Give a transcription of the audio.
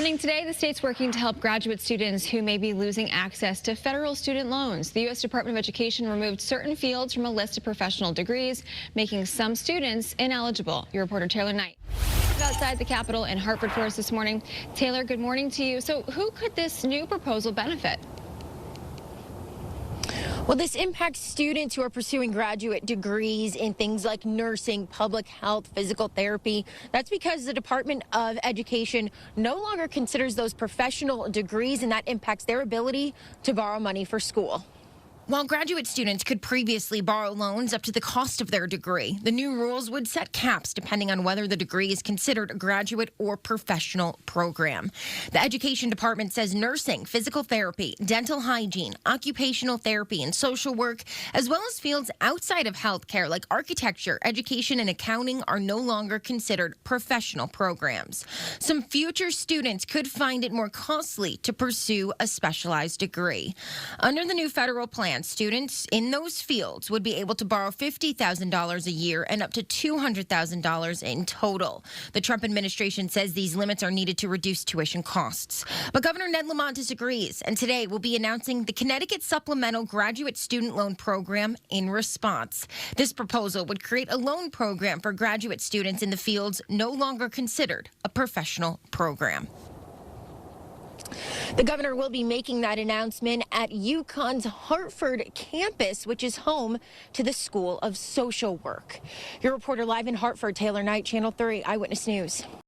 Happening today, the state's working to help graduate students who may be losing access to federal student loans. The U.S. Department of Education removed certain fields from a list of professional degrees, making some students ineligible. Your reporter Taylor Knight is outside the Capitol in Hartford for us this morning. Taylor, good morning to you. So who could this new proposal benefit? Well, this impacts students who are pursuing graduate degrees in things like nursing, public health, physical therapy. That's because the Department of Education no longer considers those professional degrees, and that impacts their ability to borrow money for school. While graduate students could previously borrow loans up to the cost of their degree, the new rules would set caps depending on whether the degree is considered a graduate or professional program. The Education Department says nursing, physical therapy, dental hygiene, occupational therapy, and social work, as well as fields outside of healthcare like architecture, education, and accounting are no longer considered professional programs. Some future students could find it more costly to pursue a specialized degree. Under the new federal plan, students in those fields would be able to borrow $50,000 a year and up to $200,000 in total. The Trump administration says these limits are needed to reduce tuition costs. But Governor Ned Lamont disagrees, and today will be announcing the Connecticut Supplemental Graduate Student Loan Program in response. This proposal would create a loan program for graduate students in the fields no longer considered a professional program. The governor will be making that announcement at UConn's Hartford campus, which is home to the School of Social Work. Your reporter live in Hartford, Taylor Knight, Channel 3 Eyewitness News.